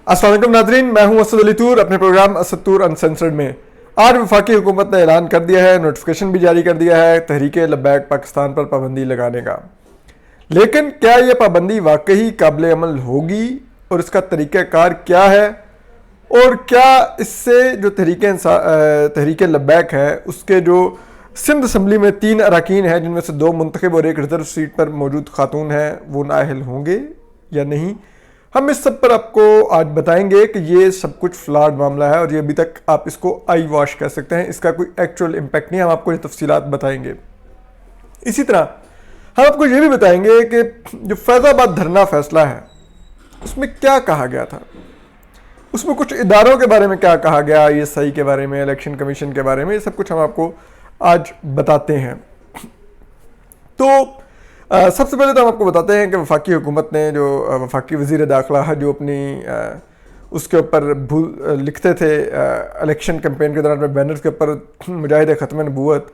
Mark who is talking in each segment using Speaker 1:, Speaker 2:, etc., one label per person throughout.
Speaker 1: अस्सलाम वालेकुम नाज़रीन, मैं हूं असद अली तूर अपने प्रोग्राम असद तूर अनसेंसर्ड में। आज वफाकी हुकूमत ने ऐलान कर दिया है, नोटिफिकेशन भी जारी कर दिया है तहरीक लब्बैक पाकिस्तान पर पाबंदी लगाने का। लेकिन क्या ये पाबंदी वाकई काबिल अमल होगी और इसका तरीक़ाकार क्या है, और क्या इससे जो तहरीक लब्बैक है उसके जो सिंध असम्बली में 3 अरकान हैं जिनमें से 2 मुंतखब और 1 रिजर्व सीट पर मौजूद खातून हैं वो नाअहल होंगे या नहीं। हम इस सब पर आपको आज बताएंगे कि ये सब कुछ फ्लॉड मामला है और ये अभी तक आप इसको आई वॉश कह सकते हैं, इसका कोई एक्चुअल इम्पैक्ट नहीं है। हम आपको ये तफसीलात बताएंगे। इसी तरह हम आपको ये भी बताएंगे कि जो फैज़ाबाद धरना फैसला है उसमें क्या कहा गया था, उसमें कुछ इदारों के बारे में क्या कहा गया, ISI के बारे में, इलेक्शन कमीशन के बारे में, ये सब कुछ हम आपको आज बताते हैं। तो सबसे पहले तो हम आपको बताते हैं कि वफाकी हुकूमत ने जो वफाकी वज़ीर दाखिला है जो अपनी उसके ऊपर लिखते थे इलेक्शन कैंपेन के दौरान में बैनर्स के ऊपर मुजाहिद ख़त्म नबूवत,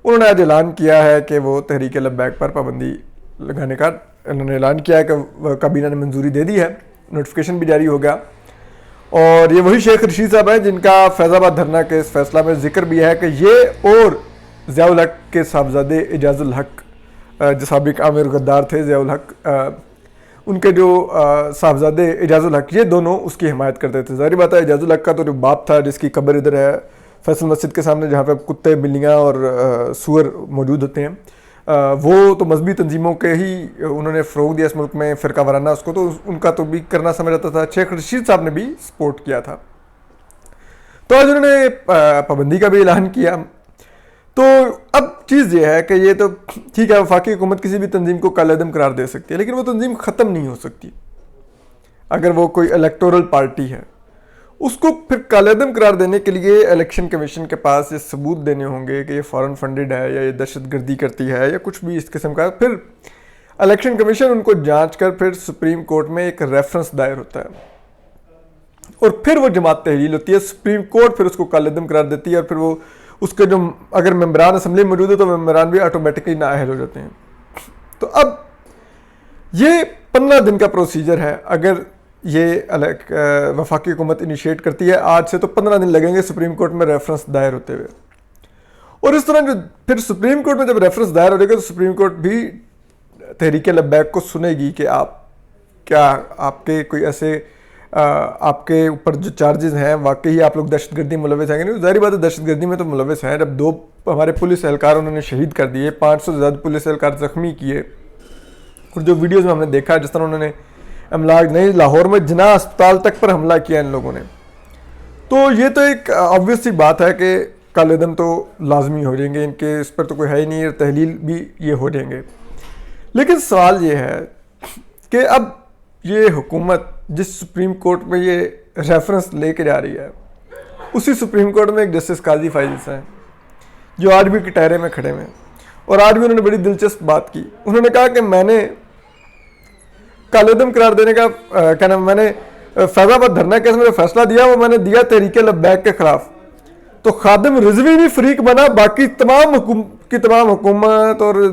Speaker 1: उन्होंने आज ऐलान किया है कि वो तहरीक लब्बैक पर पाबंदी लगाने का उन्होंने ऐलान किया है कि काबीना ने मंजूरी दे दी है, नोटिफिकेशन भी जारी हो गया। और ये वही शेख रशीद साहब हैं जिनका फैज़ाबाद धरना के इस फैसला में जिक्र भी है कि ये और ज़ियाउल हक के साहबजादे एजाजुल हक जो साबिक आमिर गद्दार थे, ज़ियाउल हक उनके जो साहबजादे एजाजुल हक ये दोनों उसकी हिमायत करते थे। ज़ाहिर बात है एजाजुल हक का तो जो बाप था जिसकी कब्र इधर है फैसल मस्जिद के सामने जहाँ पे कुत्ते बिल्लियाँ और सूअर मौजूद होते हैं, वो तो मजहबी तंजीमों के ही उन्होंने फ़रोग दिया इस मुल्क में, फ़िरका वाराना उसको तो उनका तो भी करना समझ आता था। शेख रशीद साहब ने भी सपोर्ट किया था। तो आज उन्होंने पाबंदी का भी ऐलान किया। तो अब चीज़ ये है कि ये तो ठीक है, वफाकी हुकूमत किसी भी तंजीम को कालेदम करार दे सकती है, लेकिन वो तंजीम ख़त्म नहीं हो सकती। अगर वो कोई इलेक्टोरल पार्टी है उसको फिर कालेदम करार देने के लिए इलेक्शन कमीशन के पास ये सबूत देने होंगे कि ये फॉरेन फंडेड है या ये दहशतगर्दी करती है या कुछ भी इस किस्म का। फिर इलेक्शन कमीशन उनको जांच कर फिर सुप्रीम कोर्ट में एक रेफरेंस दायर होता है और फिर वो जमात तहलील होती है, सुप्रीम कोर्ट फिर उसको कालेदम करार देती है और फिर वो उसके जो अगर मेंबरान असम्बली मौजूद है तो मेंबरान भी ऑटोमेटिकली नाअहल हो जाते हैं। तो अब ये 15 दिन का प्रोसीजर है। अगर ये वफाकी हुकूमत इनिशिएट करती है आज से तो 15 दिन लगेंगे सुप्रीम कोर्ट में रेफरेंस दायर होते हुए। और इस तरह जो फिर सुप्रीम कोर्ट में जब रेफरेंस दायर हो जाएगा तो सुप्रीम कोर्ट भी तहरीक लब्बैक को सुनेगी कि आप क्या आपके कोई ऐसे आपके ऊपर जो चार्जेस हैं वाकई आप लोग दहशतगर्दी मुलविस हैं कि नहीं। ज़ाहिर बात है दहशतगर्दी में तो मुलविस हैं। जब 2 हमारे पुलिस एहलकार उन्होंने शहीद कर दिए, 500 से ज़्यादा पुलिस एहलकार ज़ख्मी किए, और जो वीडियोज़ में हमने देखा जिस तरह उन्होंने अमलाक नहीं लाहौर में जिना अस्पताल तक पर हमला किया इन लोगों ने, तो ये तो एक ऑब्वियस सी बात है कि कालेदम तो लाजमी हो जाएंगे इनके, इस पर तो कोई है ही नहीं, तहलील भी ये हो जाएंगे। लेकिन सवाल ये है कि अब ये हुकूमत जिस सुप्रीम कोर्ट में ये रेफरेंस लेके जा रही है उसी सुप्रीम कोर्ट में एक जस्टिस काजी फाइज़ हैं जो आज भी कटहरे में खड़े हैं और आज भी उन्होंने बड़ी दिलचस्प बात की। उन्होंने कहा कि मैंने कालेदम करार देने का क्या नाम, मैंने फैज़ाबाद धरना केस में जो फैसला दिया वो मैंने दिया तहरीक लब्बैक के खिलाफ। तो खादिम रिजवी भी फरीक बना, बाकी तमाम हुकूमत और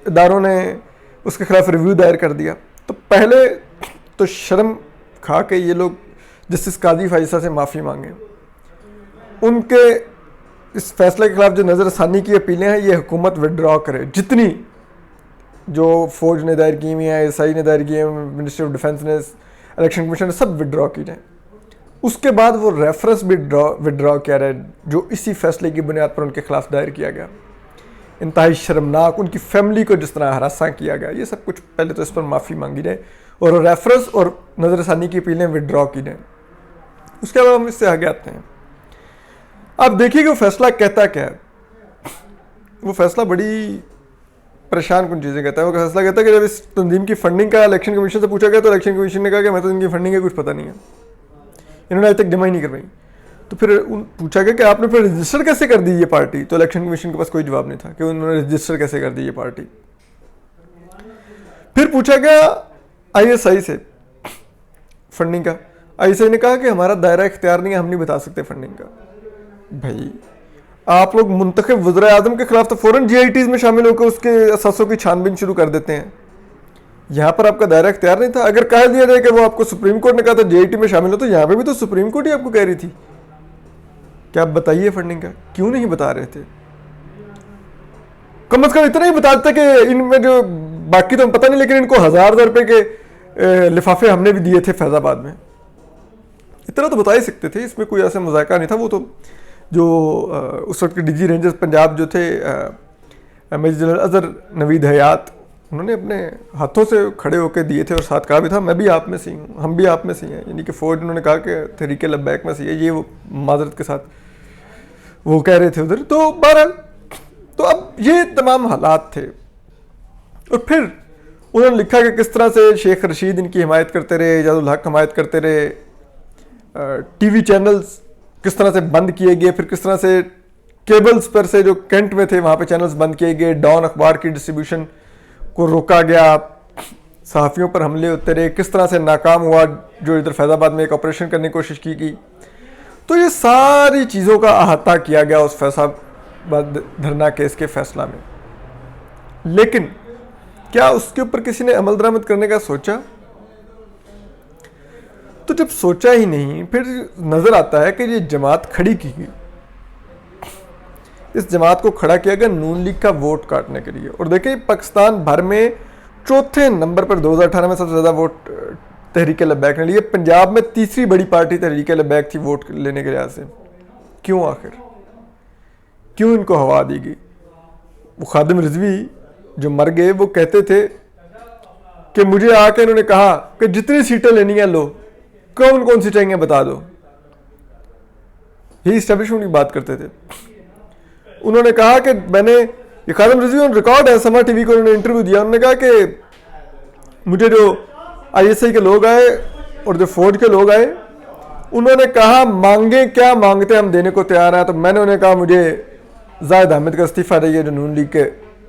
Speaker 1: इदारों ने उसके खिलाफ रिव्यू दायर कर दिया। तो पहले तो शर्म खा के ये लोग जस्टिस काजी फाइज़ा से माफ़ी मांगे, उनके इस फैसले के खिलाफ जो नज़रसानी की अपीलें हैं ये हुकूमत विड्रॉ करे, जितनी जो फौज ने दायर की हुई है, ISI ने दायर की है, मिनिस्ट्री ऑफ डिफेंस ने, इलेक्शन कमीशन ने, सब विड्रॉ की जाए। उसके बाद वो रेफरेंस भी विड्रॉ किया रहा है जो इसी फैसले की बुनियाद पर उनके खिलाफ दायर किया गया। इंतहाई शर्मनाक, उनकी फैमिली को जिस तरह हरासा किया गया, ये सब कुछ पहले तो इस पर माफ़ी मांगी जाए और रेफरेंस और नज़रसानी की अपीलें विड्रॉ की जाए। उसके बाद हम इससे आगे आते हैं। आप देखिए कि वो फैसला कहता क्या है। वो फैसला बड़ी परेशान कुन चीज़ें कहता है। वो फैसला कहता है कि जब इस तंजीम की फंडिंग का इलेक्शन कमीशन से पूछा गया तो इलेक्शन कमीशन ने कहा कि मैं तो इनकी फंडिंग का कुछ पता नहीं है, इन्होंने आज तक जमा ही नहीं करवाई। तो फिर पूछा गया कि आपने फिर रजिस्टर कैसे कर दी ये पार्टी, तो इलेक्शन कमीशन के पास कोई जवाब नहीं था कि उन्होंने रजिस्टर कैसे कर दी ये पार्टी। फिर पूछा गया ISI से फंडिंग का, ISI ने कहा कि हमारा दायरा इख्तियार नहीं है, हम नहीं बता सकते फंडिंग का। भाई आप लोग मुंतखब वज़ीर आज़म के खिलाफ तो फ़ौरन GITs में शामिल होकर उसके असासों की छानबीन शुरू कर देते हैं। यहाँ पर आपका दायरा इख्तियार नहीं था। अगर कह दिया जाए कि वो आपको सुप्रीम कोर्ट ने कहा था JIT में शामिल हो, तो यहाँ पे भी तो सुप्रीम कोर्ट ही आपको कह रही थी क्या आप बताइए फंडिंग का, क्यों नहीं बता रहे थे? कम से कम इतना ही बताते कि इनमें जो बाकी तो पता नहीं, लेकिन इनको 1000 रुपए के लिफाफे हमने भी दिए थे फैजाबाद में, इतना तो बता ही सकते थे। इसमें कोई ऐसा मजाका नहीं था। वो तो जो उस वक्त के DG रेंजर्स पंजाब जो थे मेजर जनरल अजहर नवीद हयात, उन्होंने अपने हाथों से खड़े होकर दिए थे और साथ कहा भी था मैं भी आप में से हूँ, हम भी आप में से हैं, यानी कि फौज उन्होंने कहा कि तहरीक लब्बैक में से है, ये वो माजरत के साथ वो कह रहे थे उधर। तो बहरहाल तो अब ये तमाम हालात थे। और फिर उन्होंने लिखा कि किस तरह से शेख रशीद इनकी हिमायत करते रहे, इजाजुल हक हिमायत करते रहे, TV चैनल्स किस तरह से बंद किए गए, फिर किस तरह से केबल्स पर से जो कैंट में थे वहाँ पे चैनल्स बंद किए गए, डॉन अखबार की डिस्ट्रीब्यूशन को रोका गया, सहाफ़ियों पर हमले होते रहे, किस तरह से नाकाम हुआ जो इधर फैज़ाबाद में एक ऑपरेशन करने की कोशिश की गई। तो ये सारी चीज़ों का अहाता किया गया उस फैज़ाबाद धरना केस के फैसला में। लेकिन क्या उसके ऊपर किसी ने अमल दरामद करने का सोचा? तो जब सोचा ही नहीं, फिर नज़र आता है कि ये जमात खड़ी की गई। इस जमात को खड़ा किया गया नून लीग का वोट काटने के लिए। और देखिए पाकिस्तान भर में चौथे नंबर पर 2018 में सबसे ज़्यादा वोट तहरीक लब्बैक ने लिए। पंजाब में तीसरी बड़ी पार्टी तहरीक लब्बैक थी वोट लेने के लिहाज से। क्यों आखिर क्यों इनको हवा दी गई? वो खादिम रिजवी जो मर गए वो कहते थे कि मुझे आके इन्होंने कहा कि जितनी सीटें लेनी है लो, कौन कौन सी चाहिए बता दो। यही इस्टेब्लिशमेंट की बात करते थे। उन्होंने कहा कि मैंने ये खादिम रिजवी ऑन रिकॉर्ड है, समा TV को उन्होंने इंटरव्यू दिया, उन्होंने कहा कि मुझे जो ISI के लोग आए और जो फौज के लोग आए उन्होंने कहा मांगे क्या मांगते हम देने को तैयार हैं। तो मैंने उन्हें कहा मुझे जाहिद अहमद का इस्तीफ़ा चाहिए जो नून लीग के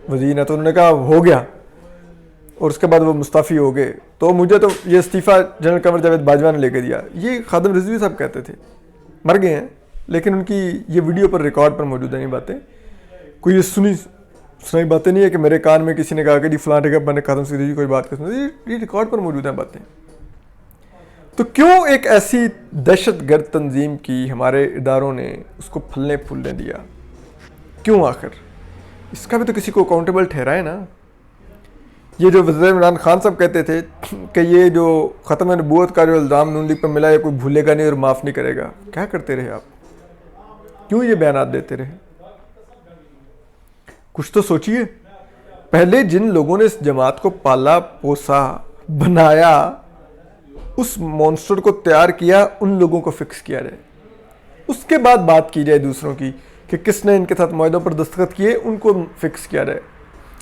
Speaker 1: वज़ीर हैं। तो उन्होंने कहा हो गया, और उसके बाद वो मुस्तफ़ी हो गए। तो मुझे तो ये इस्तीफ़ा जनरल कमर जावेद बाजवा ने लेके दिया। ये खादिम रिजवी साहब कहते थे, मर गए हैं, लेकिन उनकी ये वीडियो पर रिकॉर्ड पर मौजूद है। नहीं बातें कोई ये सुनाई बातें नहीं है कि मेरे कान में किसी ने कहा कि जी फलां जगह मैंने खादिम रिजवी कोई बात कर, ये रिकॉर्ड पर मौजूद है बातें। तो क्यों एक ऐसी दहशतगर्द तंजीम की हमारे इदारों ने उसको फलने फूलने दिया? क्यों आखिर? इसका भी तो किसी को अकाउंटेबल ठहराए ना। ये जो वज़ीर इमरान खान साहब कहते थे कि ये जो ख़त्म नबूवत का जो इल्ज़ाम नून लीग पर मिला है कोई भूलेगा नहीं और माफ़ नहीं करेगा, क्या करते रहे आप? क्यों ये बयानात देते रहे? कुछ तो सोचिए। पहले जिन लोगों ने इस जमात को पाला पोसा बनाया, उस मॉन्स्टर को तैयार किया, उन लोगों को फिक्स किया जाए। उसके बाद बात की जाए दूसरों की कि किसने इनके साथ मुआहदों पर दस्तखत किए, उनको फिक्स किया जाए।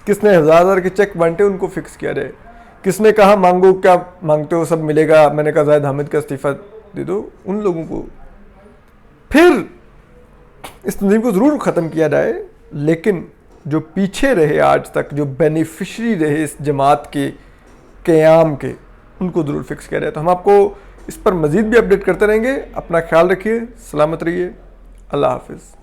Speaker 1: किसने 1000 के चेक बांटे, उनको फिक्स किया जाए। किसने कहा मांगो क्या मांगते हो सब मिलेगा, मैंने कहा जाहिद अहमद का इस्तीफ़ा दे दो, उन लोगों को फिर इस तंजीम को ज़रूर ख़त्म किया जाए। लेकिन जो पीछे रहे आज तक, जो बेनिफिशरी रहे इस जमात के क़याम के, उनको ज़रूर फिक्स किया जाए। तो हम आपको इस पर मज़ीद भी अपडेट करते रहेंगे। अपना ख्याल रखिए, सलामत रहिए, अल्लाह हाफ़िज़।